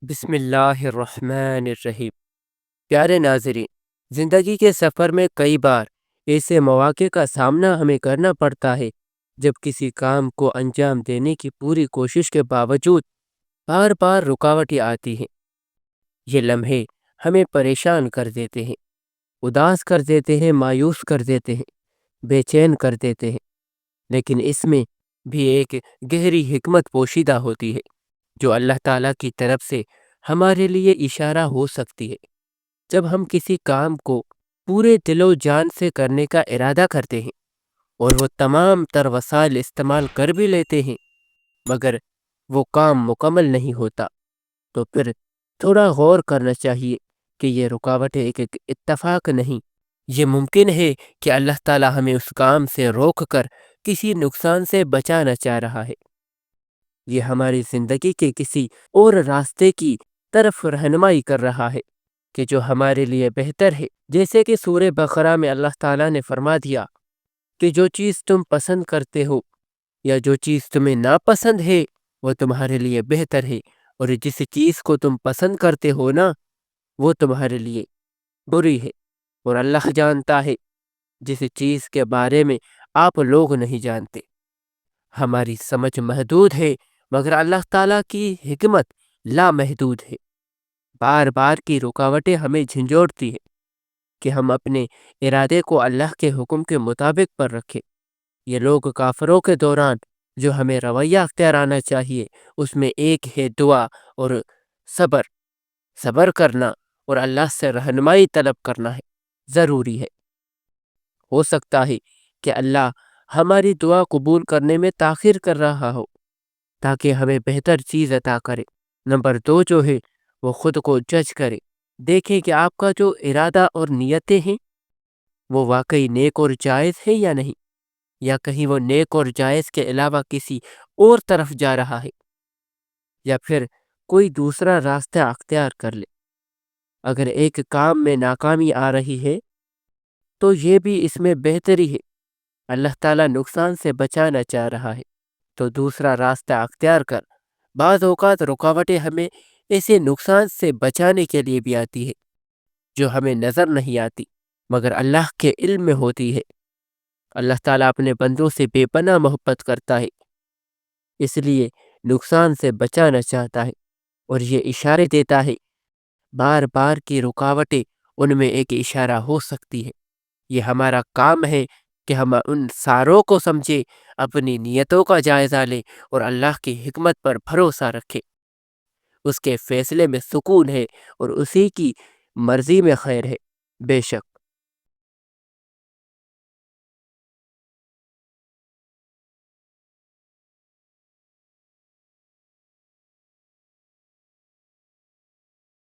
بسم اللہ الرحمن الرحیم۔ پیارے ناظرین، زندگی کے سفر میں کئی بار ایسے مواقع کا سامنا ہمیں کرنا پڑتا ہے جب کسی کام کو انجام دینے کی پوری کوشش کے باوجود بار بار رکاوٹیں آتی ہیں۔ یہ لمحے ہمیں پریشان کر دیتے ہیں، اداس کر دیتے ہیں، مایوس کر دیتے ہیں، بے چین کر دیتے ہیں۔ لیکن اس میں بھی ایک گہری حکمت پوشیدہ ہوتی ہے جو اللہ تعالیٰ کی طرف سے ہمارے لیے اشارہ ہو سکتی ہے۔ جب ہم کسی کام کو پورے دل و جان سے کرنے کا ارادہ کرتے ہیں اور وہ تمام تر وسائل استعمال کر بھی لیتے ہیں، مگر وہ کام مکمل نہیں ہوتا، تو پھر تھوڑا غور کرنا چاہیے کہ یہ رکاوٹیں ایک اتفاق نہیں۔ یہ ممکن ہے کہ اللہ تعالیٰ ہمیں اس کام سے روک کر کسی نقصان سے بچانا چاہ رہا ہے۔ یہ ہماری زندگی کے کسی اور راستے کی طرف رہنمائی کر رہا ہے کہ جو ہمارے لیے بہتر ہے۔ جیسے کہ سورہ بقرہ میں اللہ تعالیٰ نے فرما دیا کہ جو چیز تم پسند کرتے ہو یا جو چیز تمہیں ناپسند ہے وہ تمہارے لیے بہتر ہے، اور جس چیز کو تم پسند کرتے ہو نا وہ تمہارے لیے بری ہے، اور اللہ جانتا ہے جس چیز کے بارے میں آپ لوگ نہیں جانتے۔ ہماری سمجھ محدود ہے، مگر اللہ تعالیٰ کی حکمت لامحدود ہے۔ بار بار کی رکاوٹیں ہمیں جھنجھوڑتی ہیں کہ ہم اپنے ارادے کو اللہ کے حکم کے مطابق پر رکھیں۔ یہ لوگ کافروں کے دوران جو ہمیں رویہ اختیار آنا چاہیے، اس میں ایک ہے دعا اور صبر کرنا اور اللہ سے رہنمائی طلب کرنا ہے، ضروری ہے۔ ہو سکتا ہے کہ اللہ ہماری دعا قبول کرنے میں تاخیر کر رہا ہو تاکہ ہمیں بہتر چیز عطا کرے۔ نمبر 2 جو ہے وہ خود کو جج کرے، دیکھیں کہ آپ کا جو ارادہ اور نیتیں ہیں وہ واقعی نیک اور جائز ہے یا نہیں، یا کہیں وہ نیک اور جائز کے علاوہ کسی اور طرف جا رہا ہے، یا پھر کوئی دوسرا راستہ اختیار کر لے۔ اگر ایک کام میں ناکامی آ رہی ہے تو یہ بھی اس میں بہتری ہے، اللہ تعالیٰ نقصان سے بچانا چاہ رہا ہے، تو دوسرا راستہ اختیار کر۔ بعض اوقات رکاوٹیں ہمیں ایسے نقصان سے بچانے کے لیے بھی آتی ہے جو ہمیں نظر نہیں آتی مگر اللہ کے علم میں ہوتی ہے۔ اللہ تعالیٰ اپنے بندوں سے بے پناہ محبت کرتا ہے، اس لیے نقصان سے بچانا چاہتا ہے، اور یہ اشارے دیتا ہے۔ بار بار کی رکاوٹیں ان میں ایک اشارہ ہو سکتی ہے۔ یہ ہمارا کام ہے کہ ہم ان ساروں کو سمجھے، اپنی نیتوں کا جائزہ لیں اور اللہ کی حکمت پر بھروسہ رکھیں۔ اس کے فیصلے میں سکون ہے اور اسی کی مرضی میں خیر ہے۔ بے شک